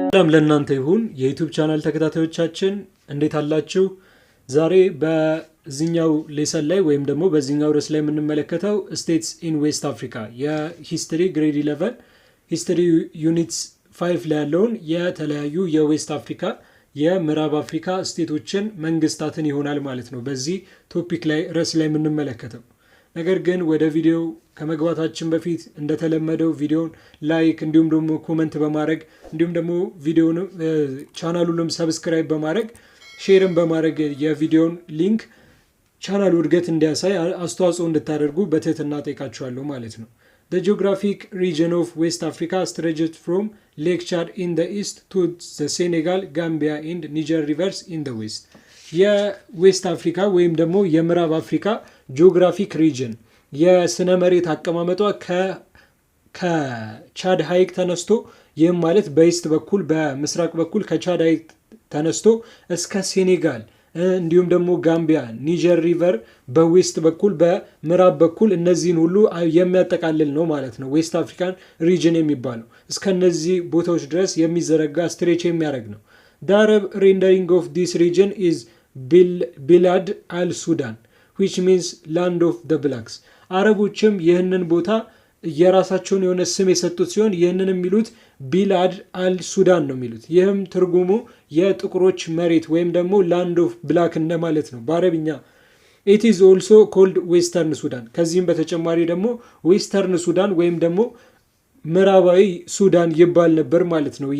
ሰላም ለእናንተ ይሁን የዩቲዩብ ቻናል ተከታታዮቻችን እንዴት አላችሁ? ዛሬ በዚህኛው ሌሰን ላይ ወይም ደግሞ በዚህኛው ርዕስ ላይ የምንመለከተው ስቴትስ ኢን ዌስት አፍሪካ የሂስትሪ ግሬድ 11 ሂስትሪ ዩኒትስ 5 ላይ ያለውን የተለያዩ የዌስት አፍሪካ የምዕራብ አፍሪካ ስቴቶችን መንግስታትን ይሆናል ማለት ነው በዚህ ቶፒክ ላይ ርዕስ ላይ የምንመለከተው። ነገር ግን ወደ ቪዲዮ ከመግባታችን በፊት እንደተለመደው ቪዲዮን ላይክ እንዲሁም ደግሞ ኮሜንት በማድረግ እንዲሁም ደግሞ ቪዲዮን ቻናሉንም ሰብስክራይብ በማድረግ ሼርም በማድረግ የቪዲዮን ሊንክ ቻናሉ እድገት እንዲያሳይ አስተዋጽኦ እንድታደርጉ በትህትና ጠይቃችኋለሁ ማለት ነው። The geographic region of West Africa stretches from Lake Chad in the east to the Senegal, Gambia and Niger rivers in the west. የዌስት አፍሪካ ወይም ደግሞ የምዕራብ አፍሪካ ጂኦግራፊክ ሪጅን የስነ መሬት አቀማመጧ ከቻድ ሐይቅ ተነስቶ ይህም ማለት በኢስት በኩል በምስራቅ በኩል ከቻድ ሐይቅ ተነስቶ እስከ ሴኔጋል እንዲሁም ደግሞ ጋምቢያ ኒጀር ሪቨር በዌስት በኩል በምዕራብ በኩል እነዚህን ሁሉ የሚያጠቃልል ነው ማለት ነው። ዌስት አፍሪካን ሪጅን የሚባለው እስከ እነዚህ ቦታዎች ድረስ የሚዘረጋ ስትሬች የሚያደርግ ነው። The Arab rendering of this region is Bilad al-Sudan which means land of the blacks. አረቦችም ይህንን ቦታ የራሳቸውን የሆነ ስም የሰጡት ሲሆን ይህንን የሚሉት ቢላድ አል-ሱዳን ነው የሚሉት። ይህም ትርጉሙ የጥቁሮች መሬት ወይም ደግሞ ላንድ ኦፍ ብላክ እንደማለት ነው በአረብኛ። It is also called Western Sudan. ከዚህም በተጨማሪ ደግሞ ዌስተርን ሱዳን ወይም ደግሞ ምዕራባዊ ሱዳን ይባል ነበር ማለት ነው።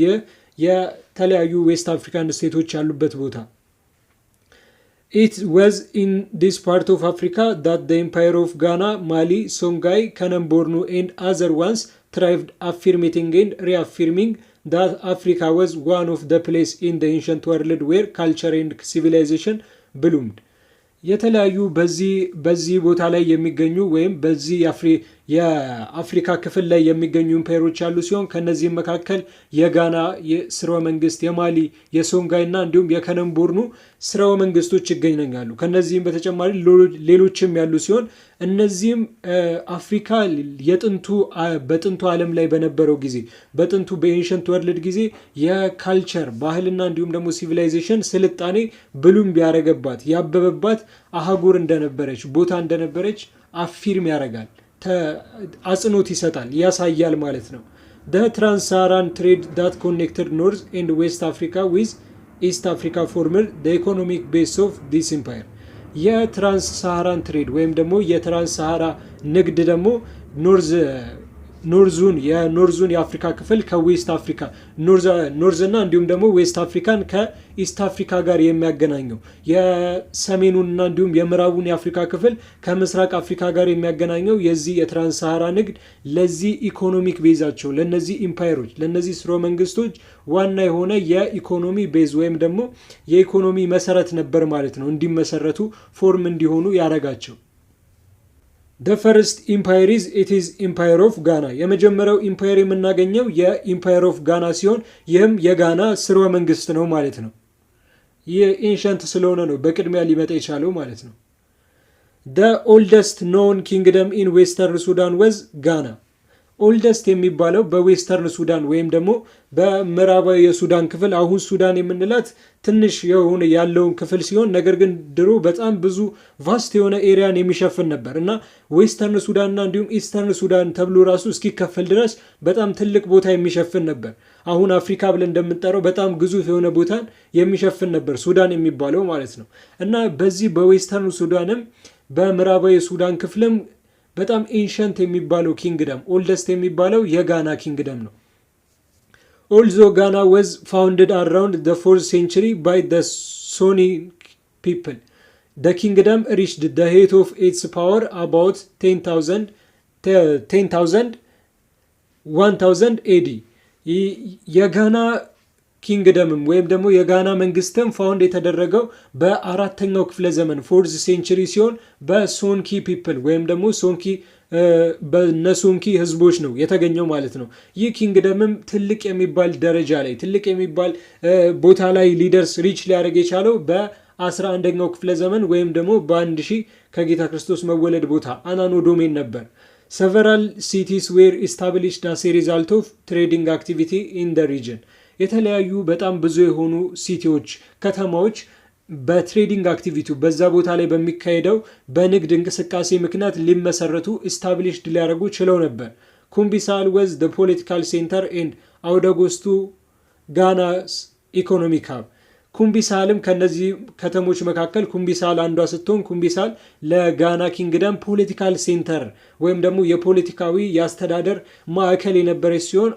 የተለያዩ ዌስት አፍሪካን ስቴቶች ያሉበት ቦታ። It was in this part of Africa that the empire of Ghana, Mali, Songhai, Kanem Borno and other ones thrived, affirming and reaffirming that Africa was one of the places in the ancient world where culture and civilization bloomed. የተለያዩ በዚህ ቦታ ላይ የሚገኙ ወይም በዚህ የአፍሪካ ክፍል ላይ የሚገኙ ኢምፓየሮች ያሉ ሲሆን ከነዚህም መካከል የጋና ስርወ መንግስት፣ የማሊ፣ የሶንጋይ እና እንዲሁም የከነም ቦርኑ ስርወ መንግስቶች ይገኛሉ። ከነዚህም በተጨማሪ ሌሎችም ያሉ ሲሆን እነዚህም አፍሪካ በጥንቱ ዓለም ላይ በነበረው ጊዜ በጥንቱ በኤንሸንት ወርልድ ጊዜ የካልቸር ባህልና እንዲሁም ደግሞ ሲቪላይዜሽን ስልጣኔ ብሉም ቢያረገባት ያበበባት አህጉር እንደነበረች ቦታ እንደነበረች አፊርም ያደርጋል፣ አጽንኦት ይሰጣል፣ ያሳያል ማለት ነው። The Trans-Saharan trade that connected North and West Africa with East Africa formed the economic base of this empire. የትራንስ ሳሃራን ትሬድ ወይም ደግሞ የትራንስ ሳሃራ ንግድ ደግሞ ኖርዙን የአፍሪካ ክፍል ከዌስት አፍሪካ ኖርዝ እና እንዲሁም ደግሞ ዌስት አፍሪካን ከኢስት አፍሪካ ጋር የሚያገናኘው የሰሜኑንና እንዲሁም የምዕራቡን የአፍሪካ ክፍል ከምስራቅ አፍሪካ ጋር የሚያገናኘው የዚህ የትራንስ ሳሃራ ንግድ ለዚህ ኢኮኖሚክ ቤዛቸው ለነዚህ ኢምፓየሮች ለነዚህ ስርወ መንግስቶች ዋና የሆነ የኢኮኖሚ ቤዝ ወይም ደግሞ የኢኮኖሚ መሰረት ነበር ማለት ነው። እንዲመሰረቱ ፎርም እንዲሆኑ ያረጋቸው። The first empire is Empire of Ghana. የመጀመሪያው ኢምፓየር የምናገኘው የኢምፓየር ኦፍ ጋና ሲሆን ይህም የጋና ስርወ መንግስት ነው ማለት ነው። ይህ ኤንሸንት ስለሆነ ነው በቅድሚያ ሊመጣ የቻለው ማለት ነው። The oldest known kingdom in Western Sudan was Ghana. ኦልደስት የሚባለው በዌስተርን ሱዳን ወይም ደግሞ በምዕራባዊ የሱዳን ክፍል አሁን ሱዳን የምንላት ትንሽ የሆነ ያለውን ክፍል ሲሆን ነገር ግን ድሮ በጣም ብዙ ቫስት የሆነ ኤሪያን የሚሸፍን ነበር እና ዌስተርን ሱዳን እና እንዲሁም ኢስተርን ሱዳን ተብሎ ራሱ እስኪከፈል ድረስ በጣም ትልቅ ቦታ የሚሸፍን ነበር። አሁን አፍሪካ ብለን እንደምንጠራው በጣም ግዙፍ የሆነ ቦታን የሚሸፍን ነበር ሱዳን የሚባለው ማለት ነው። እና በዚህ በዌስተርን ሱዳንም በምዕራባዊ የሱዳን ክፍልም በጣም ኤንሸንት የሚባለው ኪንግደም ኦልደስት የሚባለው የጋና ኪንግደም ነው። Although Ghana was founded around the 4th century by the Soni people, the kingdom reached the height of its power about 1000 AD. የጋና ኪንግደምም ወይም ደግሞ የጋና መንግስትም ፋውንድ የተደረገው በአራተኛው ክፍለ ዘመን 4th century ሲሆን በሶንኪ ፒፕል ወይም ደግሞ በነሶንኪ ህዝቦች ነው የተገኘው ማለት ነው። ይህ ኪንግደምም ትልቅ የሚባል ደረጃ ላይ ትልቅ የሚባል ቦታ ላይ ሊደርስ ሪች ሊያደርግ የቻለው በ11ኛው ክፍለ ዘመን ወይም ደግሞ በ1000 ከጌታ ክርስቶስ መወለድ ቦታ አናኖ ዶሜን ነበር። Several cities were established as a result of trading activity in the region. የተለያዩ በጣም ብዙ የሆኑ ሲቲዎች ከተማዎች በትሬዲንግ አክቲቪቲ በዛ ቦታ ላይ በሚካሄደው በንግድ እንቅስቃሴ ምክንያት ሊመሰረቱ ኢስታብሊሽድ ሊያደርጉ ችለው ነበር። ኩምቢሳል ወዝ the political center and አውደጎስቱ ጋናስ ኢኮኖሚክ ሀብ። ኩምቢሳልም ከነዚህ ከተሞች መካከል ኩምቢሳል አንዷ ስትሆን ኩምቢሳል ለጋና ኪንግደም ፖለቲካል ሴንተር ወይም ደግሞ የፖለቲካዊ የአስተዳደር ማዕከል የነበረች ሲሆን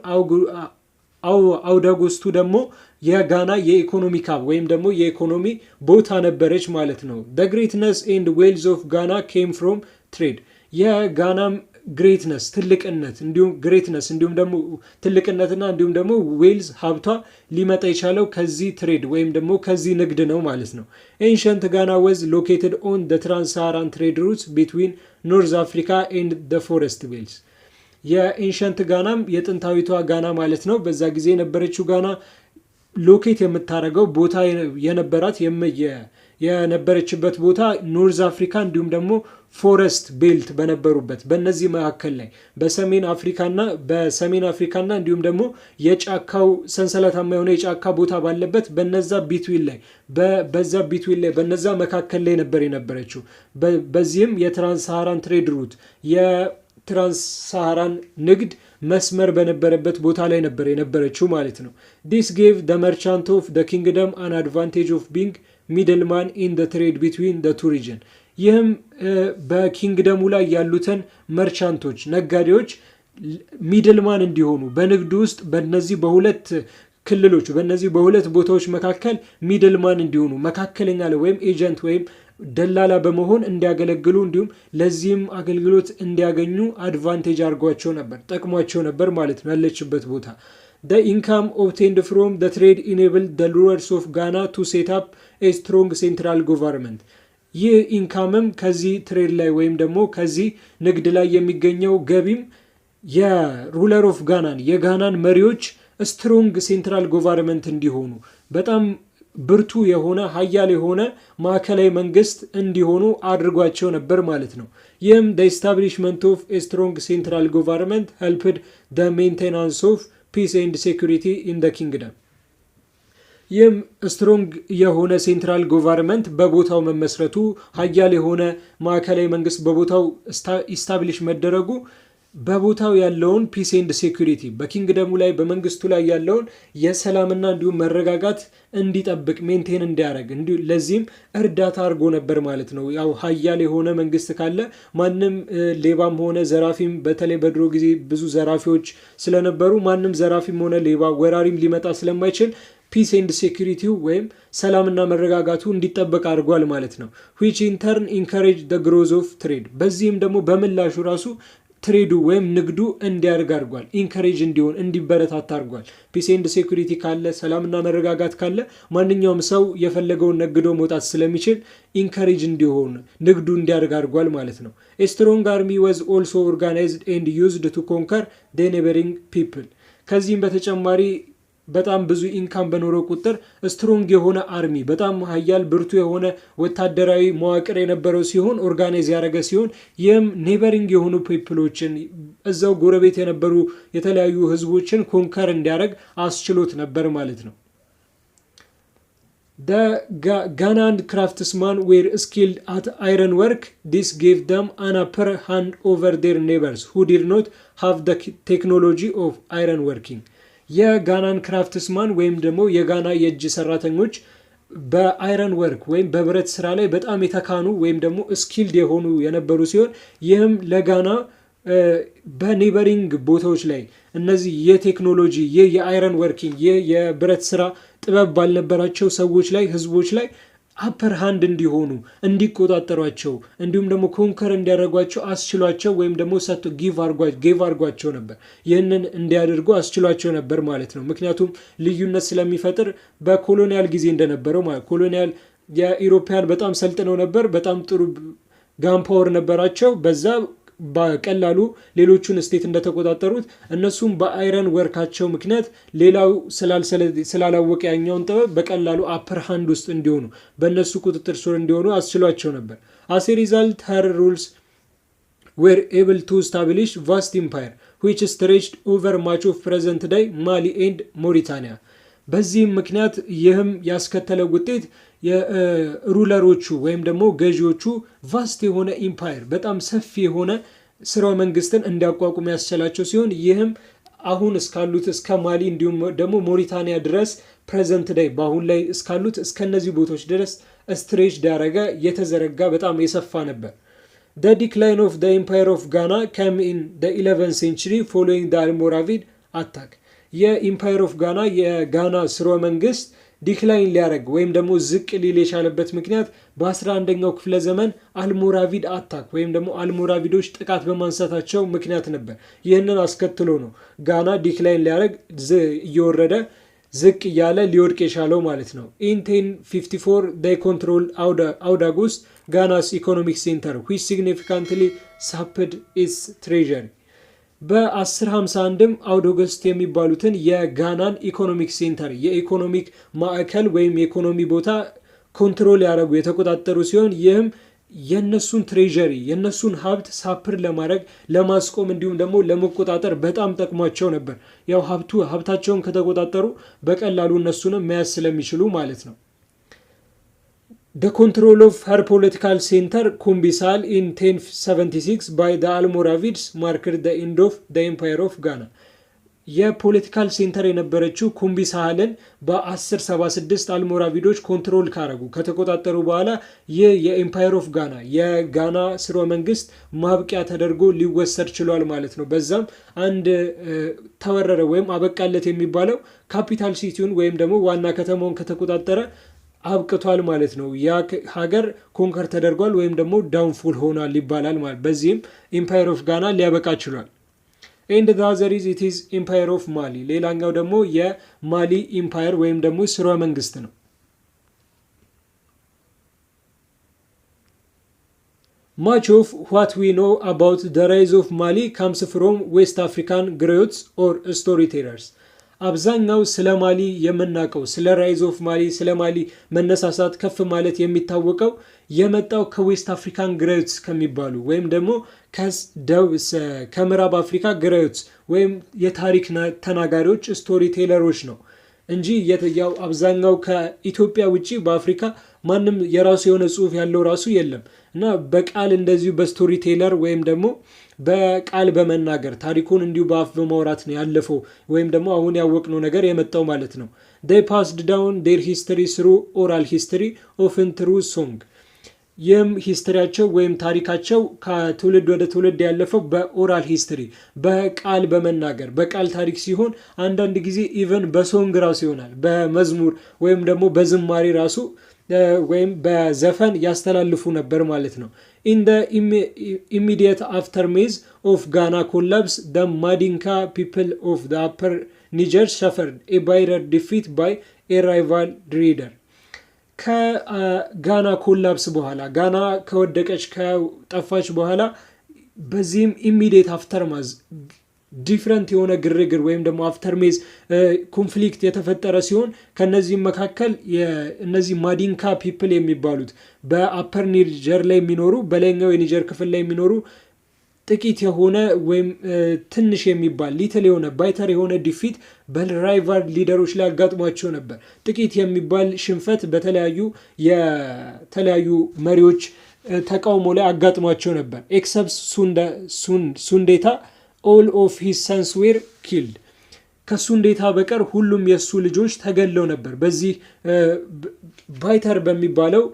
አውደጎስቱ ደግሞ የጋና የኢኮኖሚክ ሀብ ወይም ደግሞ የኢኮኖሚ ቦታ ነበረች ማለት ነው። the greatness and wealth of Ghana came from trade። የጋናም ግሬትነስ ትልቅነት እንዲሁም ደግሞ ትልቅነትና እንዲሁም ደግሞ ዌልዝ ሀብቷ ሊመጣ የቻለው ከዚህ ትሬድ ወይም ደግሞ ከዚህ ንግድ ነው ማለት ነው። ኤንሸንት ጋና ወዝ ሎኬትድ ኦን the trans-Saharan trade routes between North Africa and the forest belts። የኤንሸንት ጋናም የጥንታዊቷ ጋና ማለት ነው። በዛ ጊዜ የነበረችው ጋና ሎኬት የምታደርገው ቦታ የነበረችበት ቦታ ኖርዝ አፍሪካ እንዲሁም ደግሞ ፎረስት ቤልት በነበሩበት በእነዚህ መካከል ላይ በሰሜን አፍሪካና እንዲሁም ደግሞ የጫካው ሰንሰለታማ የሆነ የጫካ ቦታ ባለበት በነዛ ቢትዊል ላይ በነዛ መካከል ላይ ነበር የነበረችው። በዚህም የትራንስሳሃራን ትሬድ ሩት የትራንስሳሃራን ንግድ መስመር በነበረበት ቦታ ላይ ነበር የነበረችው ማለት ነው። this gave the merchant of the kingdom an advantage of being middleman in the trade between the two region። ይህም በኪንግደሙ ላይ ያሉትን መርቻንቶች ነጋዴዎች ሚድልማን እንዲሆኑ በንግዱ ውስጥ በነዚህ በሁለት ክልሎች በነዚህ በሁለት ቦታዎች መካከል ሚድልማን እንዲሆኑ መካከለኛ ወይም ኤጀንት ወይም ደላላ በመሆን እንዲያገለግሉ እንዲሁም ለዚህም አገልግሎት እንዲያገኙ አድቫንቴጅ አድርጓቸው ነበር ጠቅሟቸው ነበር ማለት ነው ያለችበት ቦታ። the income obtained from the trade enabled the rulers of Ghana to set up a strong central government። ይህ ኢንካምም ከዚህ ትሬድ ላይ ወይም ደግሞ ከዚህ ንግድ ላይ የሚገኘው ገቢም የሩለር ኦፍ ጋናን የጋናን መሪዎች ስትሮንግ ሴንትራል ጎቨርንመንት እንዲሆኑ በጣም ብርቱ የሆነ ሀያል የሆነ ማዕከላዊ መንግስት እንዲሆኑ አድርጓቸው ነበር ማለት ነው። ይህም the establishment of a strong central government helped the maintenance of peace and security in the kingdom። ይህም ስትሮንግ የሆነ ሴንትራል ጎቨርንመንት በቦታው መመስረቱ ሀያል የሆነ ማዕከላዊ መንግስት በቦታው ኢስታብሊሽ መደረጉ በቦታው ያለውን ፒስ ኤንድ ሴኩሪቲ በኪንግደሙ ላይ በመንግስቱ ላይ ያለውን የሰላምና እንዲሁም መረጋጋት እንዲጠብቅ ሜንቴን እንዲያደርግ ለዚህም እርዳታ አድርጎ ነበር ማለት ነው። ያው ሀያል የሆነ መንግስት ካለ ማንም ሌባም ሆነ ዘራፊም በተለይ በድሮ ጊዜ ብዙ ዘራፊዎች ስለነበሩ ማንም ዘራፊም ሆነ ሌባ ወራሪም ሊመጣ ስለማይችል ፒስ ኤንድ ሴኩሪቲው ወይም ሰላምና መረጋጋቱ እንዲጠበቅ አድርጓል ማለት ነው። which in turn encouraged the growth of trade። በዚህም ደግሞ በምላሹ ራሱ ትሬዱ ወይም ንግዱ እንዲያድግ አድርጓል። ኢንካሬጅ እንዲሆን እንዲበረታታ አድርጓል። ፒስ ኤንድ ሴኩሪቲ ካለ ሰላምና መረጋጋት ካለ ማንኛውም ሰው የፈለገውን ነግዶ መውጣት ስለሚችል ኢንካሬጅ እንዲሆን ንግዱ እንዲያድግ አድርጓል ማለት ነው። a strong army was also organized and used to conquer the neighboring people። ከዚህም በተጨማሪ በጣም ብዙ ኢንካም በኖረው ቁጥር ስትሮንግ የሆነ አርሚ በጣም ሀያል ብርቱ የሆነ ወታደራዊ መዋቅር የነበረው ሲሆን ኦርጋናይዝ ያደረገ ሲሆን ይህም ኔበሪንግ የሆኑ ፒፕሎችን እዛው ጎረቤት የነበሩ የተለያዩ ህዝቦችን ኮንከር እንዲያደርግ አስችሎት ነበር ማለት ነው። the Ghanaian craftsmen were skilled at iron work. This gave them an upper hand over their neighbors who did not have the technology of iron working። የጋናን ክራፍትስማን ወይም ደግሞ የጋና የእጅ ሰራተኞች በአይረን ወርክ ወይም በብረት ስራ ላይ በጣም የተካኑ ወይም ደግሞ ስኪልድ የሆኑ የነበሩ ሲሆን ይህም ለጋና በኔበሪንግ ቦታዎች ላይ እነዚህ የቴክኖሎጂ የአይረን ወርኪንግ የብረት ስራ ጥበብ ባልነበራቸው ሰዎች ላይ ህዝቦች ላይ አፐር ሃንድ እንዲሆኑ እንዲቆጣጠሯቸው እንዲሁም ደግሞ ኮንከር እንዲያደርጓቸው አስችሏቸው ወይም ደግሞ ሰጥቶ ጊቭ አድርጓቸው ነበር። ይህንን እንዲያደርጉ አስችሏቸው ነበር ማለት ነው። ምክንያቱም ልዩነት ስለሚፈጥር በኮሎኒያል ጊዜ እንደነበረው ማለት ኮሎኒያል የኢሮፓያን በጣም ሰልጥነው ነበር። በጣም ጥሩ ጋምፓወር ነበራቸው። በዛ በቀላሉ ሌሎቹን ስቴት እንደተቆጣጠሩት እነሱም በአይረን ወርካቸው ምክንያት ሌላው ስላላወቀ ያኛውን ጥበብ በቀላሉ አፐር ሃንድ ውስጥ እንዲሆኑ በእነሱ ቁጥጥር ስር እንዲሆኑ አስችሏቸው ነበር። as a result her rules were able to establish vast empire which stretched over much of present day Mali and Mauritania። በዚህም ምክንያት ይህም ያስከተለው ውጤት የሩለሮቹ ወይም ደግሞ ገዢዎቹ ቫስት የሆነ ኢምፓየር በጣም ሰፊ የሆነ ስርወ መንግስትን እንዲያቋቁሙ ያስቻላቸው ሲሆን ይህም አሁን እስካሉት እስከ ማሊ እንዲሁም ደግሞ ሞሪታኒያ ድረስ ፕሬዘንት ዳይ በአሁን ላይ እስካሉት እስከነዚህ ቦታዎች ድረስ ስትሬች ዳረገ የተዘረጋ በጣም የሰፋ ነበር። The decline of the empire of Ghana came in the 11th century following the Almoravid attack. የኢምፓየር ኦፍ ጋና የጋና ስርወ መንግስት ዲክላይን ሊያደርግ ወይም ደግሞ ዝቅ ሊል የቻለበት ምክንያት በ11ኛው ክፍለ ዘመን አልሞራቪድ አታክ ወይም ደግሞ አልሞራቪዶች ጥቃት በማንሳታቸው ምክንያት ነበር። ይህንን አስከትሎ ነው ጋና ዲክላይን ሊያደርግ እየወረደ ዝቅ እያለ ሊወድቅ የቻለው ማለት ነው። in 1054 they controlled አውዳጉስ ጋናስ ኢኮኖሚክ ሴንተር which significantly sapped its treasury. በ1051ም አውዶገስት የሚባሉትን የጋናን ኢኮኖሚክ ሴንተር የኢኮኖሚክ ማዕከል ወይም የኢኮኖሚ ቦታ ኮንትሮል ያደረጉ የተቆጣጠሩ ሲሆን ይህም የነሱን ትሬዠሪ የነሱን ሀብት ሳፕር ለማድረግ ለማስቆም እንዲሁም ደግሞ ለመቆጣጠር በጣም ጠቅሟቸው ነበር። ያው ሀብታቸውን ከተቆጣጠሩ በቀላሉ እነሱንም መያዝ ስለሚችሉ ማለት ነው። The control of her political center Kumbisal in 1076 by the Almoravids marked the end of the empire of Ghana. የፖለቲካል ሴንተር የነበረችው ኩምቢሳልን በ1076 አልሞራቪዶች ኮንትሮል ካረጉ ከተቆጣጠሩ በኋላ ይህ የኤምፓየር ኦፍ ጋና የጋና ስርወ መንግስት ማብቂያ ተደርጎ ሊወሰድ ችሏል ማለት ነው። በዛም አንድ ተወረረ ወይም አበቃለት የሚባለው ካፒታል ሲቲውን ወይም ደግሞ ዋና ከተማውን ከተቆጣጠረ አብቅቷል ማለት ነው። ያ ሀገር ኮንከር ተደርጓል ወይም ደግሞ ዳውንፉል ሆኗል ይባላል ማለት። በዚህም ኤምፓየር ኦፍ ጋና ሊያበቃ ችሏል። ኤንድ ዘ አዘር ኢዝ ኢት ኢዝ ኤምፓየር ኦፍ ማሊ ሌላኛው ደግሞ የማሊ ኢምፓየር ወይም ደግሞ ስርወ መንግስት ነው። Much of what we know about the rise of Mali comes from West African griots or storytellers. አብዛኛው ስለ ማሊ የምናውቀው ስለ ራይዝ ኦፍ ማሊ ስለ ማሊ መነሳሳት ከፍ ማለት የሚታወቀው የመጣው ከዌስት አፍሪካን ግሬትስ ከሚባሉ ወይም ደግሞ ከምዕራብ አፍሪካ ግሬትስ ወይም የታሪክ ተናጋሪዎች ስቶሪ ቴለሮች ነው እንጂ ያው አብዛኛው ከኢትዮጵያ ውጪ በአፍሪካ ማንም የራሱ የሆነ ጽሑፍ ያለው ራሱ የለም እና በቃል እንደዚሁ በስቶሪ ቴለር ወይም ደግሞ በቃል በመናገር ታሪኩን እንዲሁ በአፍ በማውራት ነው ያለፈው ወይም ደግሞ አሁን ያወቅነው ነገር የመጣው ማለት ነው። they passed down their history through oral history often through song. ይህም ሂስትሪያቸው ወይም ታሪካቸው ከትውልድ ወደ ትውልድ ያለፈው በኦራል ሂስትሪ በቃል በመናገር በቃል ታሪክ ሲሆን አንዳንድ ጊዜ ኢቨን በሶንግ ራሱ ይሆናል በመዝሙር ወይም ደግሞ በዝማሬ ራሱ ወይም በዘፈን ያስተላልፉ ነበር ማለት ነው። in the immediate aftermath of Ghana collapse the Madinka people of the upper Niger suffered a bitter defeat by a rival leader. ከጋና ኮላፕስ በኋላ ጋና ከወደቀች ከጠፋች በኋላ በዚህም ኢሚዲየት አፍተርማዝ ዲፍረንት የሆነ ግርግር ወይም ደግሞ አፍተርሜዝ ኮንፍሊክት የተፈጠረ ሲሆን ከነዚህም መካከል እነዚህ ማዲንካ ፒፕል የሚባሉት በአፐር ኒጀር ላይ የሚኖሩ በላይኛው የኒጀር ክፍል ላይ የሚኖሩ ጥቂት የሆነ ወይም ትንሽ የሚባል ሊትል የሆነ ባይተር የሆነ ዲፊት በራይቫል ሊደሮች ላይ አጋጥሟቸው ነበር። ጥቂት የሚባል ሽንፈት የተለያዩ መሪዎች ተቃውሞ ላይ አጋጥሟቸው ነበር። ኤክሰፕት ሱንዴታ all of his sons were killed. ከሱንዴታ በቀር ሁሉም የሱ ልጆች ተገለው ነበር በዚህ ባይተር በሚባለው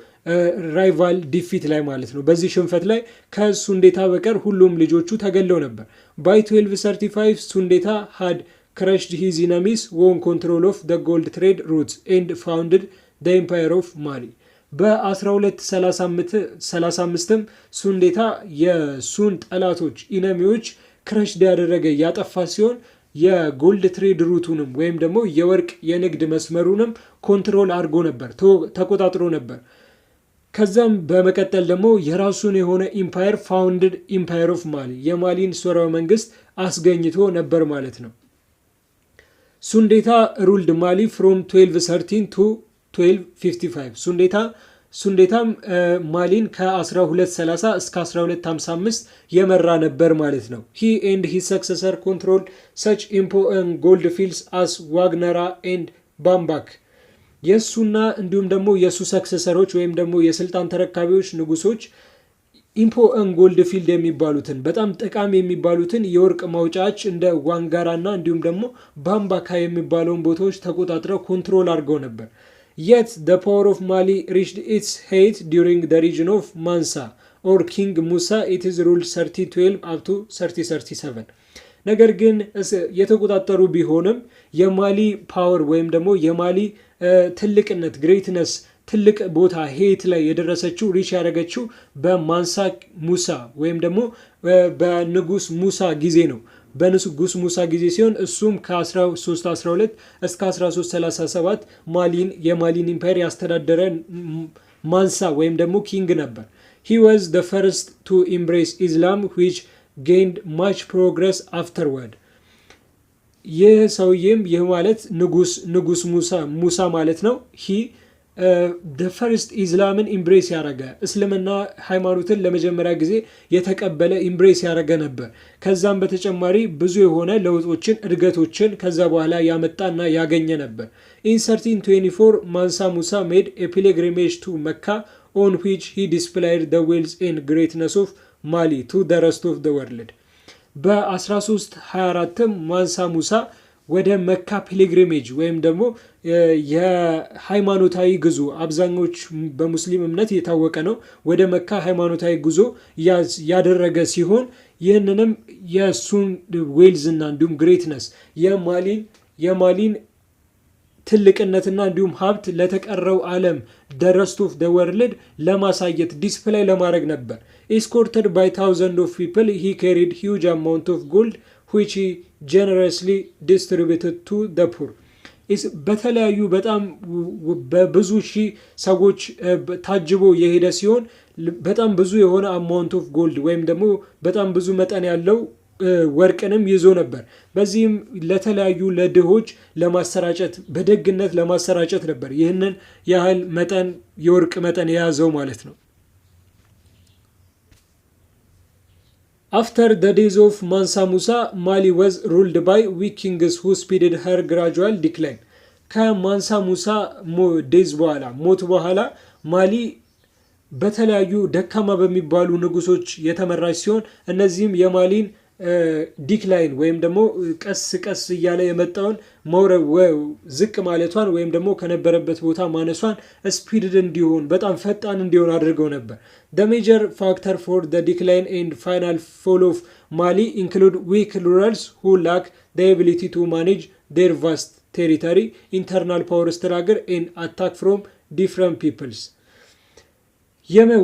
ራይቫል ዲፊት ላይ ማለት ነው። በዚህ ሽንፈት ላይ ከሱንዴታ በቀር ሁሉም ልጆቹ ተገለው ነበር። by 1235 ሱንዴታ had crushed his enemies, won control of the gold trade routes and founded the empire of Mali. በ1235 ሱንዴታ የሱን ጠላቶች ኢነሚዎች ክረሽድ ያደረገ ያጠፋ ሲሆን የጎልድ ትሬድ ሩቱንም ወይም ደግሞ የወርቅ የንግድ መስመሩንም ኮንትሮል አድርጎ ነበር ተቆጣጥሮ ነበር። ከዛም በመቀጠል ደግሞ የራሱን የሆነ ኢምፓየር ፋውንድድ ኢምፓየር ኦፍ ማሊ የማሊን ስርወ መንግስት አስገኝቶ ነበር ማለት ነው። ሱንዴታ ሩልድ ማሊ ፍሮም 1213 to 1255 ሱንዴታም ማሊን ከ1230 እስከ 1255 የመራ ነበር ማለት ነው። he and his successor controlled such important gold fields as ዋግነራ and ባምባክ የሱና እንዲሁም ደግሞ የሱ ሰክሰሰሮች ወይም ደግሞ የስልጣን ተረካቢዎች ንጉሶች ኢምፖ ጎልድ ፊልድ የሚባሉትን በጣም ጠቃሚ የሚባሉትን የወርቅ ማውጫዎች እንደ ዋንጋራና እንዲሁም ደግሞ ባምባካ የሚባለውን ቦታዎች ተቆጣጥረው ኮንትሮል አድርገው ነበር። Yet the power of Mali reached its height during the region of Mansa or King Musa. It is ruled 3012 up to 3037. ነገር ግን የተቆጣጠሩ ቢሆንም የማሊ ፓወር ወይም ደግሞ የማሊ ትልቅነት ግሬትነስ ትልቅ ቦታ ሄት ላይ የደረሰችው ሪች ያደረገችው በማንሳ ሙሳ ወይም ደግሞ በንጉስ ሙሳ ጊዜ ነው። በንጉስ ሙሳ ጊዜ ሲሆን እሱም ከ1312 እስከ 1337 የማሊን ኢምፓየር ያስተዳደረ ማንሳ ወይም ደግሞ ኪንግ ነበር። He was the first to embrace Islam which gained much progress afterward. ይህ ሰውዬም ይህ ማለት ንጉስ ሙሳ ማለት ነው። the first ኢስላምን ኢምብሬስ ያደረገ እስልምና ሃይማኖትን ለመጀመሪያ ጊዜ የተቀበለ ኢምብሬስ ያደረገ ነበር። ከዛም በተጨማሪ ብዙ የሆነ ለውጦችን እድገቶችን ከዛ በኋላ ያመጣና ያገኘ ነበር። In 1324 ማንሳ ሙሳ made a pilgrimage to Mecca on which he displayed the wealth and greatness of Mali to the rest of the world. በ1324 ማንሳ ሙሳ ወደ መካ ፒልግሪሜጅ ወይም ደግሞ የሃይማኖታዊ ጉዞ አብዛኞች በሙስሊም እምነት የታወቀ ነው። ወደ መካ ሃይማኖታዊ ጉዞ ያደረገ ሲሆን ይህንንም የሱን ዌልዝ እና እንዲሁም ግሬትነስ የማሊን ትልቅነትና እንዲሁም ሀብት ለተቀረው ዓለም the rest of the world ለማሳየት ዲስፕሌይ ለማድረግ ነበር። Escorted by thousands of people, he carried huge amount of gold which he generously distributed to the poor. በተለያዩ በጣም በብዙ ሺህ ሰዎች ታጅቦ የሄደ ሲሆን በጣም ብዙ የሆነ አማውንት ኦፍ ጎልድ ወይም ደግሞ በጣም ብዙ መጠን ያለው ወርቅንም ይዞ ነበር። በዚህም ለተለያዩ ለድሆች ለማሰራጨት በደግነት ለማሰራጨት ነበር ይህንን ያህል መጠን የወርቅ መጠን የያዘው ማለት ነው። After the days of Mansa Musa, Mali was ruled by weak kings who speeded her gradual decline. ከማንሳ ሙሳ ዴዝ በኋላ ሞት በኋላ ማሊ በተለያዩ ደካማ በሚባሉ ንጉሶች የተመራች ሲሆን እነዚህም የማሊን ዲክላይን ወይም ደግሞ ቀስ ቀስ እያለ የመጣውን ዝቅ ማለቷን ወይም ደግሞ ከነበረበት ቦታ ማነሷን ስፒድ እንዲሆን በጣም ፈጣን እንዲሆን አድርገው ነበር። The major factor for the decline and final fall of Mali include weak rulers who lack the ability to manage their vast territory, internal power struggle and attack from different peoples.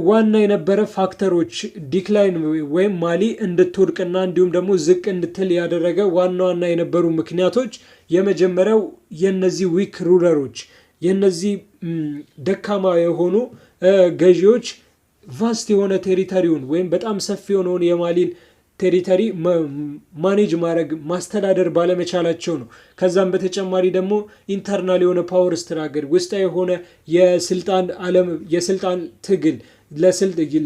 ዋና የነበረ ፋክተሮች ዲክላይን ወይም ማሊ እንድትወድቅና እንዲሁም ደግሞ ዝቅ እንድትል ያደረገ ዋና የነበሩ ምክንያቶች የመጀመሪያው የነዚህ ዊክ ሩለሮች የነዚህ ደካማ የሆኑ ገዢዎች ቫስት የሆነ ቴሪቶሪውን ወይም በጣም ሰፊ የሆነውን የማሊን ቴሪቶሪ ማኔጅ ማድረግ ማስተዳደር ባለመቻላቸው ነው። ከዛም በተጨማሪ ደግሞ ኢንተርናል የሆነ ፓወር ስትራግል ውስጥ የሆነ የስልጣን ትግል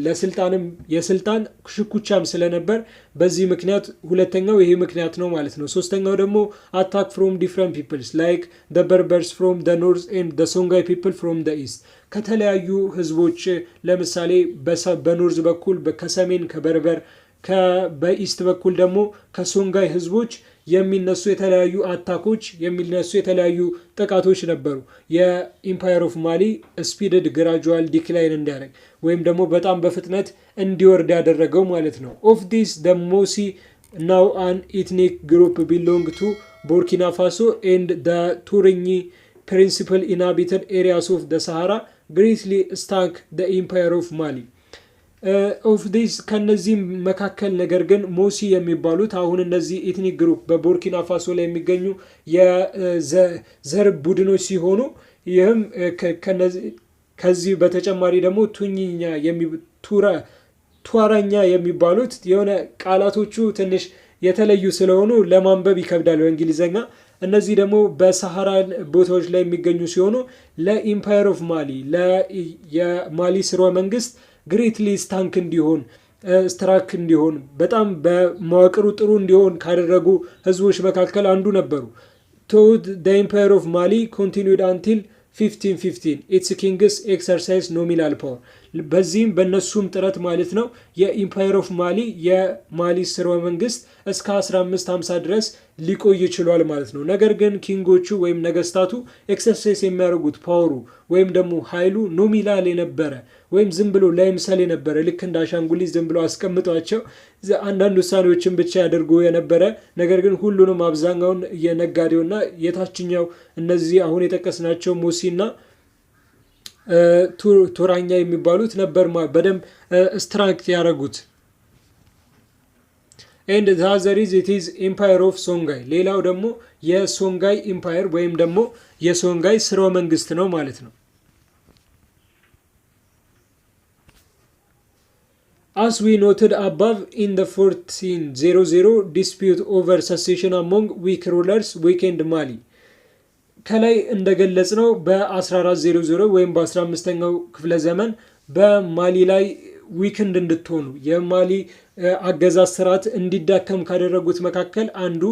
ለስልጣንም የስልጣን ሽኩቻም ስለነበር በዚህ ምክንያት ሁለተኛው ይሄ ምክንያት ነው ማለት ነው። ሶስተኛው ደግሞ አታክ ፍሮም ዲፍረንት ፒፕልስ ላይክ the berbers from the north and the songhai people from the east ከተለያዩ ህዝቦች ለምሳሌ በኖርዝ በኩል ከሰሜን ከበርበር በኢስት በኩል ደግሞ ከሶንጋይ ህዝቦች የሚነሱ የተለያዩ አታኮች የሚነሱ የተለያዩ ጥቃቶች ነበሩ። የኢምፓየር ኦፍ ማሊ ስፒድድ ግራጁዋል ዲክላይን እንዲያደርግ ወይም ደግሞ በጣም በፍጥነት እንዲወርድ ያደረገው ማለት ነው። ኦፍ ዲስ the Mosi now an ethnic group belong to Burkina Faso and the Touareg principal inhabited areas of the Sahara greatly stuck the empire of Mali. ኦፍ ዲስ ከነዚህ መካከል ነገር ግን ሞሲ የሚባሉት አሁን እነዚህ ኤትኒክ ግሩፕ በቡርኪና ፋሶ ላይ የሚገኙ የዘር ቡድኖች ሲሆኑ ይህም ከዚህ በተጨማሪ ደግሞ ቱዋራኛ የሚባሉት የሆነ ቃላቶቹ ትንሽ የተለዩ ስለሆኑ ለማንበብ ይከብዳል በእንግሊዘኛ። እነዚህ ደግሞ በሳሃራ ቦታዎች ላይ የሚገኙ ሲሆኑ ለኢምፓየር ኦፍ ማሊ የማሊ ስርወ መንግስት ግሬትሊ ስታንክ እንዲሆን ስትራክ እንዲሆን በጣም በመዋቅሩ ጥሩ እንዲሆን ካደረጉ ህዝቦች መካከል አንዱ ነበሩ። toward the empire of Mali continued until 1515 its kings exercised nominal power በዚህም በነሱም ጥረት ማለት ነው የኢምፓየር ኦፍ ማሊ የማሊ ስርወ መንግስት እስከ 1550 ድረስ ሊቆይ ይችላል ማለት ነው። ነገር ግን ኪንጎቹ ወይም ነገስታቱ ኤክሰርሳይዝ የሚያደርጉት ፓወሩ ወይም ደግሞ ኃይሉ ኖሚናል የነበረ ወይም ዝም ብሎ ላይምሰል የነበረ ልክ እንደ አሻንጉሊት ዝም ብሎ አስቀምጧቸው አንዳንድ ውሳኔዎችን ብቻ ያደርጉ የነበረ ነገር ግን ሁሉንም አብዛኛውን የነጋዴውና የታችኛው እነዚህ አሁን የጠቀስናቸው ሙሲና ቱራኛ የሚባሉት ነበር በደንብ ስትራክት ያደረጉት። and the other is it is empire of Songhai ሌላው ደግሞ የሶንጋይ ኢምፓየር ወይም ደግሞ የሶንጋይ ስርወ መንግስት ነው ማለት ነው። As we noted above, in the 1400 dispute over succession among weak rulers weakened Mali ከላይ እንደገለጽነው በ1400 ወይም በ15ኛው ክፍለ ዘመን በማሊ ላይ ዊክንድ እንድትሆኑ የማሊ አገዛዝ ስርዓት እንዲዳከም ካደረጉት መካከል አንዱ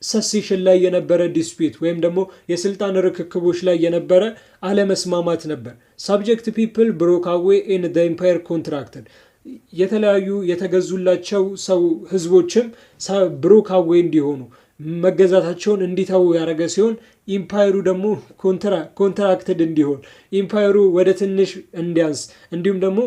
ሰሴሽን ላይ የነበረ ዲስፒዩት ወይም ደግሞ የስልጣን ርክክቦች ላይ የነበረ አለመስማማት ነበር። subject people broke away in the empire contracted የተለያዩ የተገዙላቸው ሰው ህዝቦችም ብሮክ አዌይ እንዲሆኑ መገዛታቸውን እንዲተው ያደረገ ሲሆን ኢምፓየሩ ደግሞ ኮንትራክትድ እንዲሆን ኢምፓየሩ ወደ ትንሽ እንዲያንስ እንዲሁም ደግሞ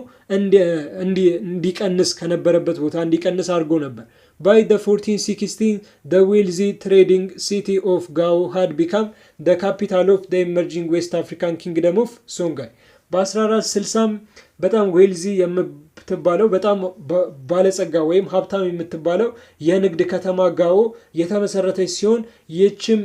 እንዲቀንስ ከነበረበት ቦታ እንዲቀንስ አድርጎ ነበር። By the 1416 the wealthy trading city of Gao had become the capital of the emerging West African kingdom of Songhai በ1460 በጣም ዌልዚ የምትባለው በጣም ባለጸጋ ወይም ሀብታም የምትባለው የንግድ ከተማ ጋኦ የተመሰረተች ሲሆን ይህችም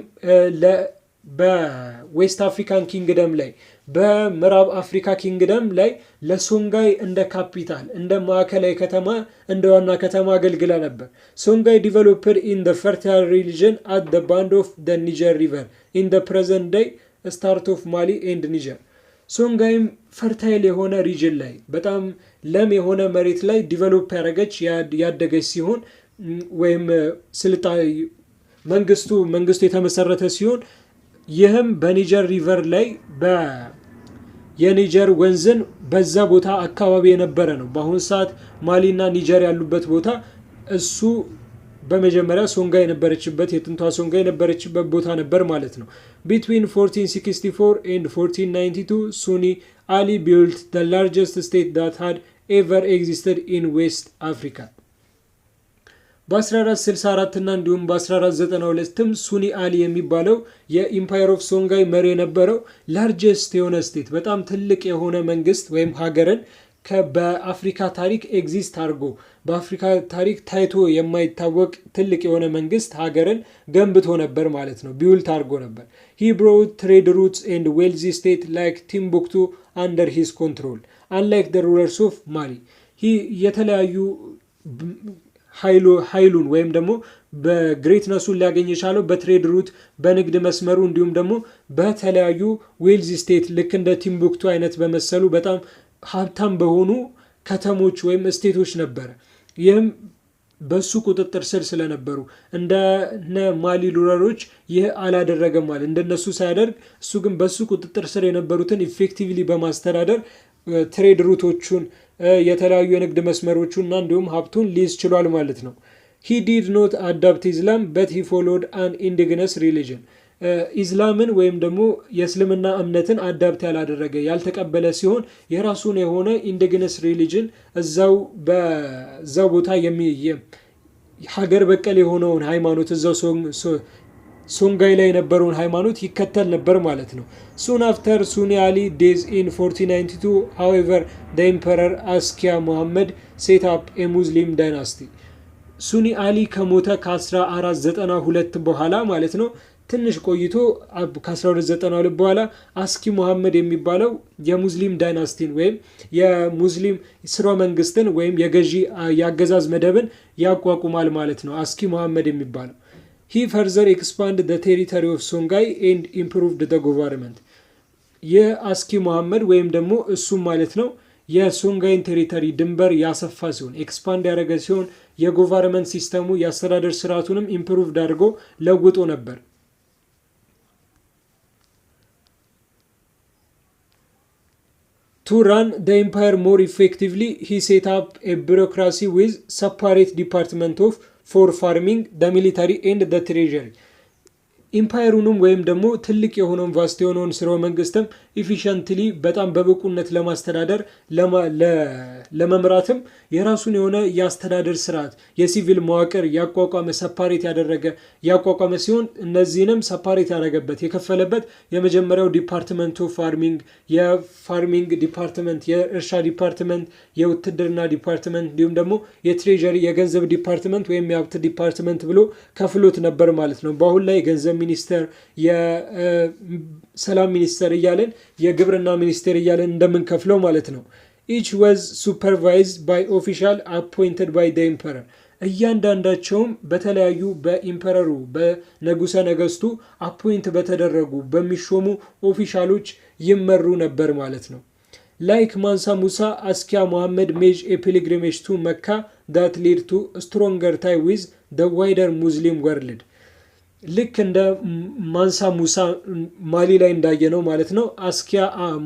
በዌስት አፍሪካን ኪንግደም ላይ በምዕራብ አፍሪካ ኪንግደም ላይ ለሶንጋይ እንደ ካፒታል እንደ ማዕከላዊ ከተማ እንደ ዋና ከተማ አገልግላ ነበር። ሶንጋይ ዲቨሎፕድ ኢን the fertile region at the band of the Niger river in the present day start of Mali and Niger ሶንጋይም ፈርታይል የሆነ ሪጅን ላይ በጣም ለም የሆነ መሬት ላይ ዲቨሎፕ ያደረገች ያደገች ሲሆን ወይም ስልጣኔ መንግስቱ የተመሰረተ ሲሆን ይህም በኒጀር ሪቨር ላይ የኒጀር ወንዝን በዛ ቦታ አካባቢ የነበረ ነው። በአሁን ሰዓት ማሊና ኒጀር ያሉበት ቦታ እሱ በመጀመሪያ ሶንጋይ የነበረችበት የጥንቷ ሶንጋይ የነበረችበት ቦታ ነበር ማለት ነው። Between 1464 and 1492 Sunni Ali built the largest state that had ever existed in West Africa በ1464 እና እንዲሁም በ1492ም ሱኒ አሊ የሚባለው የኢምፓየር ኦፍ ሶንጋይ መሪ የነበረው ላርጀስት የሆነ ስቴት በጣም ትልቅ የሆነ መንግስት ወይም ሀገርን በአፍሪካ ታሪክ ኤግዚስት አድርጎ በአፍሪካ ታሪክ ታይቶ የማይታወቅ ትልቅ የሆነ መንግስት ሀገርን ገንብቶ ነበር ማለት ነው። ቢውልት አድርጎ ነበር። He brought trade routes and wealthy state like Timbuktu under his control unlike the rulers of Mali የተለያዩ ኃይሉን ወይም ደግሞ በግሬትነሱን ሊያገኝ የቻለው በትሬድ ሩት በንግድ መስመሩ እንዲሁም ደግሞ በተለያዩ ዌልዚ ስቴት ልክ እንደ ቲምቡክቱ አይነት በመሰሉ በጣም ሀብታም በሆኑ ከተሞች ወይም ስቴቶች ነበር። ይህም በሱ ቁጥጥር ስር ስለነበሩ እንደነ ማሊ ሉረሮች ይህ አላደረገም ማለት እንደነሱ ሳያደርግ እሱ ግን በሱ ቁጥጥር ስር የነበሩትን ኢፌክቲቭሊ በማስተዳደር ትሬድ ሩቶቹን የተለያዩ የንግድ መስመሮቹና እንዲሁም ሀብቱን ሊይዝ ችሏል ማለት ነው። He did not adopt Islam but he followed an indigenous religion ኢስላምን ወይም ደግሞ የእስልምና እምነትን አዳፕት ያላደረገ ያልተቀበለ ሲሆን የራሱን የሆነ ኢንዲጂነስ ሪሊጅን እዛው ቦታ ሀገር በቀል የሆነውን ሃይማኖት እዛው ሶንጋይ ላይ የነበረውን ሃይማኖት ይከተል ነበር ማለት ነው። Soon after Sunni Ali days in 1492 however the emperor Askia Muhammad set up a Muslim dynasty ሱኒ አሊ ከሞተ ከ1492 በኋላ ማለት ነው ትንሽ ቆይቶ ከ1292 በኋላ አስኪ መሐመድ የሚባለው የሙስሊም ዳይናስቲን ወይም የሙስሊም ስርወ መንግስትን ወይም የገዢ ያገዛዝ መደብን ያቋቁማል ማለት ነው። አስኪ መሐመድ የሚባለው he further expanded the territory of Songhai and improved the government የአስኪ መሐመድ ወይም ደግሞ እሱ ማለት ነው የሶንጋይን ቴሪቶሪ ድንበር ያሰፋ ሲሆን ኤክስፓንድ ያደረገ ሲሆን የጎቨርንመንት ሲስተሙ የአስተዳደር ስርዓቱንም ኢምፕሩቭድ አድርጎ ለውጦ ነበር። To run the empire more effectively, he set up a bureaucracy with separate department of for farming, the military and the treasury. ኢምፓየሩንም ወይም ደግሞ ትልቅ የሆነውን ቫስት የሆነውን ስርወ መንግስትም ኢፊሽንትሊ በጣም በብቁነት ለማስተዳደር ለመምራትም የራሱን የሆነ የአስተዳደር ስርዓት የሲቪል መዋቅር ያቋቋመ ሰፓሬት ያቋቋመ ሲሆን እነዚህንም ሰፓሬት ያደረገበት የከፈለበት የመጀመሪያው ዲፓርትመንት ኦፍ ፋርሚንግ የፋርሚንግ ዲፓርትመንት፣ የእርሻ ዲፓርትመንት፣ የውትድርና ዲፓርትመንት እንዲሁም ደግሞ የትሬጀሪ የገንዘብ ዲፓርትመንት ወይም የሀብት ዲፓርትመንት ብሎ ከፍሎት ነበር ማለት ነው። በአሁን ላይ የገንዘብ ሚኒስተር፣ የሰላም ሚኒስተር እያለን የግብርና ሚኒስቴር እያለን እንደምንከፍለው ማለት ነው። each was supervised by official appointed by the emperor እያንዳንዳቸውም በተለያዩ በኢምፐረሩ በንጉሰ ነገስቱ አፖይንት በተደረጉ በሚሾሙ ኦፊሻሎች ይመሩ ነበር ማለት ነው። like Mansa Musa, Askia Muhammad made a pilgrimage to Mecca that led to a stronger tie with the wider Muslim world ልክ እንደ ማንሳ ሙሳ ማሊ ላይ እንዳየነው ማለት ነው። አስኪያ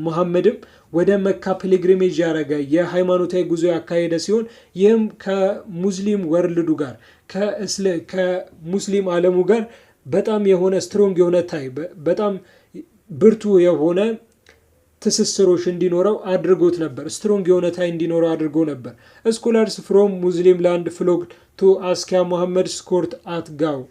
መሐመድም ወደ መካ ፒልግሪሜጅ ያደረገ የሃይማኖታዊ ጉዞ ያካሄደ ሲሆን ይህም ከሙስሊም ወርልዱ ጋር ከሙስሊም ዓለሙ ጋር በጣም የሆነ ስትሮንግ የሆነ ታይ በጣም ብርቱ የሆነ ትስስሮች እንዲኖረው አድርጎት ነበር። ስትሮንግ የሆነ ታይ እንዲኖረው አድርጎ ነበር። ስኮላርስ ፍሮም ሙስሊም ላንድ ፍሎክድ ቱ አስኪያ መሐመድስ ኮርት አት ጋው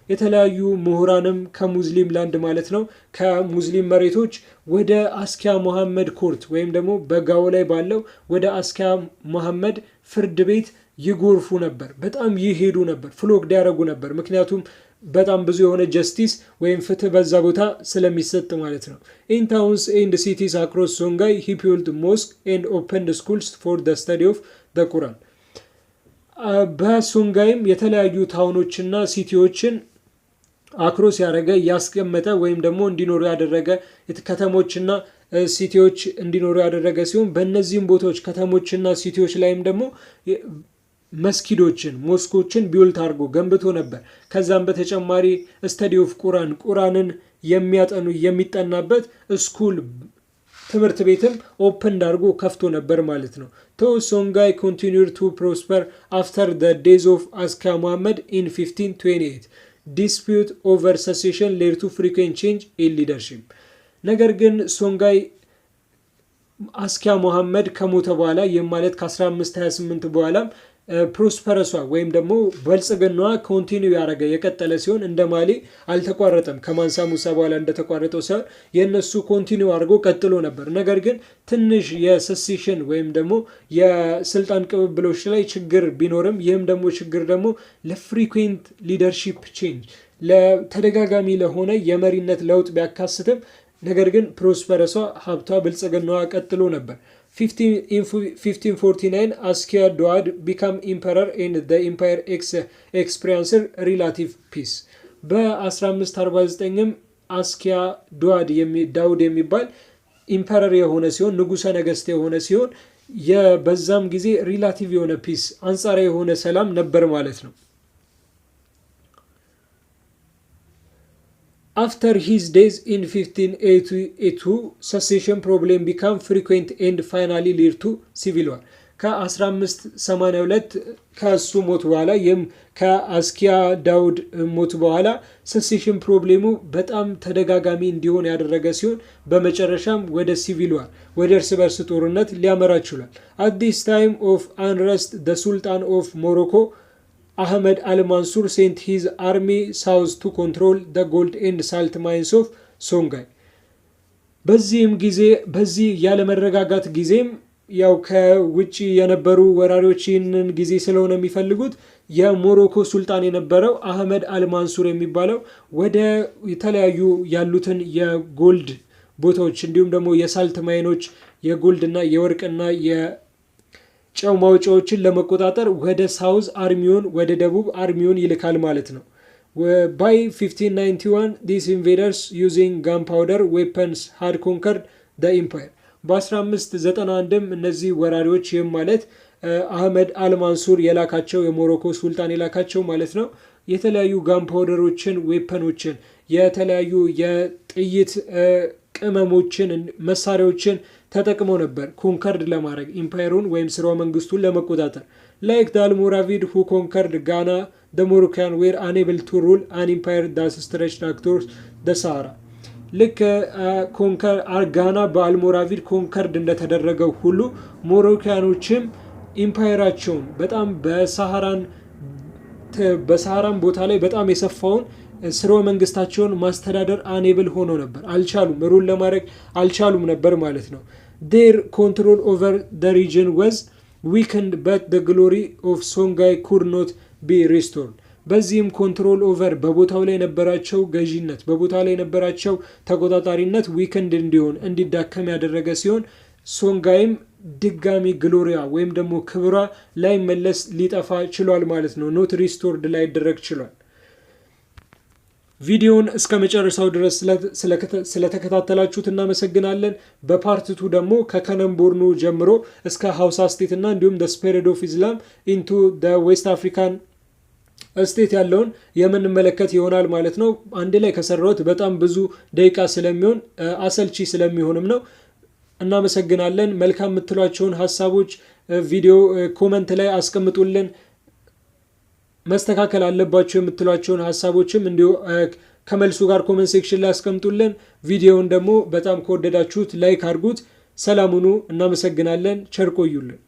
የተለያዩ ምሁራንም ከሙስሊም ላንድ ማለት ነው ከሙስሊም መሬቶች ወደ አስኪያ መሐመድ ኮርት ወይም ደግሞ በጋው ላይ ባለው ወደ አስኪያ መሐመድ ፍርድ ቤት ይጎርፉ ነበር። በጣም ይሄዱ ነበር፣ ፍሎክ ያደረጉ ነበር። ምክንያቱም በጣም ብዙ የሆነ ጀስቲስ ወይም ፍትህ በዛ ቦታ ስለሚሰጥ ማለት ነው። in towns and cities across Songhai he built mosques and opened schools for the study of the Quran በሶንጋይም የተለያዩ ታውኖችና ሲቲዎችን አክሮስ ያደረገ ያስቀመጠ ወይም ደግሞ እንዲኖሩ ያደረገ ከተሞችና ሲቲዎች እንዲኖሩ ያደረገ ሲሆን በእነዚህም ቦታዎች ከተሞችና ሲቲዎች ላይም ደግሞ መስጊዶችን ሞስኮችን ቢውልት አድርጎ ገንብቶ ነበር። ከዛም በተጨማሪ ስተዲ ኦፍ ቁራንን የሚጠናበት ስኩል ትምህርት ቤትም ኦፕን አድርጎ ከፍቶ ነበር ማለት ነው። ሶንጋይ continued to prosper after the days of Askia Muhammad in 1528 dispute over succession led to frequent change in leadership ነገር ግን ሶንጋይ አስኪያ መሐመድ ከሞተ በኋላ የማለት ከ1528 በኋላም ፕሮስፐረሷ ወይም ደግሞ በልጽግናዋ ኮንቲኒው ያደረገ የቀጠለ ሲሆን እንደ ማሊ አልተቋረጠም። ከማንሳ ሙሳ በኋላ እንደተቋረጠው ሳይሆን የነሱ ኮንቲኒው አድርጎ ቀጥሎ ነበር። ነገር ግን ትንሽ የሰሲሽን ወይም ደግሞ የስልጣን ቅብብሎች ላይ ችግር ቢኖርም ይህም ደግሞ ችግር ደግሞ ለፍሪኩዌንት ሊደርሺፕ ቼንጅ ለተደጋጋሚ ለሆነ የመሪነት ለውጥ ቢያካስትም ነገር ግን ፕሮስፐረሷ ሀብቷ ብልጽግናዋ ቀጥሎ ነበር። 1549 Askia Daud became emperor and the empire experienced relative peace በ1549ም አስኪያ ዳውድ የሚባል ኢምፐረር የሆነ ሲሆን ንጉሰ ነገስት የሆነ ሲሆን በዛም ጊዜ ሪላቲቭ የሆነ ፒስ አንጻራዊ የሆነ ሰላም ነበር ማለት ነው። After his days in 1582 succession problem became frequent and finally led to civil war ከ1582 ከሱ ሞት በኋላ ይህም ከአስኪያ ዳውድ ሞት በኋላ ሰሴሽን ፕሮብሌሙ በጣም ተደጋጋሚ እንዲሆን ያደረገ ሲሆን በመጨረሻም ወደ ሲቪል ዋር ወደ እርስ በርስ ጦርነት ሊያመራ ችሏል። at this time of unrest the sultan of Morocco Ahmed al-Mansur sent his army south to control the gold and salt mines of Songhai በዚህም ጊዜ በዚህ ያለመረጋጋት ጊዜም ያው ከውጪ የነበሩ ወራሪዎችን ጊዜ ስለሆነ የሚፈልጉት የሞሮኮ ሱልጣን የነበረው አህመድ አልማንሱር የሚባለው ወደ የተለያዩ ያሉትን የጎልድ ቦታዎች እንዲሁም ደግሞ የሳልት ማይኖች የጎልድና የወርቅና የጨው ማውጫዎችን ለመቆጣጠር ወደ ሳውዝ አርሚውን ወደ ደቡብ አርሚውን ይልካል ማለት ነው። by 1591 these invaders using gunpowder weapons had conquered the empire በ1591ም እነዚህ ወራሪዎች ይህም ማለት አህመድ አልማንሱር የላካቸው የሞሮኮ ሱልጣን የላካቸው ማለት ነው የተለያዩ ጋምፓውደሮችን ዌፐኖችን የተለያዩ የጥይት ቅመሞችን መሳሪያዎችን ተጠቅመው ነበር ኮንከርድ ለማድረግ ኢምፓየሩን ወይም ስርወ መንግስቱን ለመቆጣጠር። ላይክ ደ አልሞራቪድ ሁ ኮንከርድ ጋና ደ ሞሮካን ዌር አንኤብል ቱ ሩል አን ኢምፓየር ዳት ስትሬችድ አክሮስ ደ ሳሃራ። ልክ ጋና በአልሞራቪድ ኮንከርድ እንደተደረገው ሁሉ ሞሮካኖችም ኢምፓየራቸውን በጣም በሳሃራን ቦታ ላይ በጣም የሰፋውን ስርወ መንግስታቸውን ማስተዳደር አንኤብል ሆኖ ነበር። አልቻሉም፣ ሩል ለማድረግ አልቻሉም ነበር ማለት ነው። ዴር ኮንትሮል ኦቨር ደ ሪጅን ወዝ ዊክንድ በት ደ ግሎሪ ኦፍ ሶንጋይ ኩድ ኖት ቢ ሪስቶርድ። በዚህም ኮንትሮል ኦቨር በቦታው ላይ የነበራቸው ገዢነት፣ በቦታው ላይ የነበራቸው ተቆጣጣሪነት ዊክንድ እንዲሆን እንዲዳከም ያደረገ ሲሆን ሶንጋይም ድጋሚ ግሎሪያ ወይም ደግሞ ክብሯ ላይ መለስ ሊጠፋ ችሏል ማለት ነው። ኖት ሪስቶርድ ላይ ይደረግ ችሏል። ቪዲዮውን እስከ መጨረሻው ድረስ ስለተከታተላችሁት እናመሰግናለን። በፓርትቱ ደግሞ ከከነምቦርኖ ጀምሮ እስከ ሀውሳ ስቴት እና እንዲሁም ደ ስፒሪት ኦፍ ኢስላም ኢንቱ ደ ዌስት አፍሪካን ስቴት ያለውን የምንመለከት ይሆናል ማለት ነው። አንድ ላይ ከሰራሁት በጣም ብዙ ደቂቃ ስለሚሆን አሰልቺ ስለሚሆንም ነው። እናመሰግናለን። መልካም የምትሏቸውን ሀሳቦች ቪዲዮ ኮመንት ላይ አስቀምጡልን። መስተካከል አለባቸው የምትሏቸውን ሀሳቦችም እንዲሁ ከመልሱ ጋር ኮመንት ሴክሽን ላይ አስቀምጡልን። ቪዲዮውን ደግሞ በጣም ከወደዳችሁት ላይክ አድርጉት። ሰላም ሁኑ። እናመሰግናለን። ቸር ቆዩልን።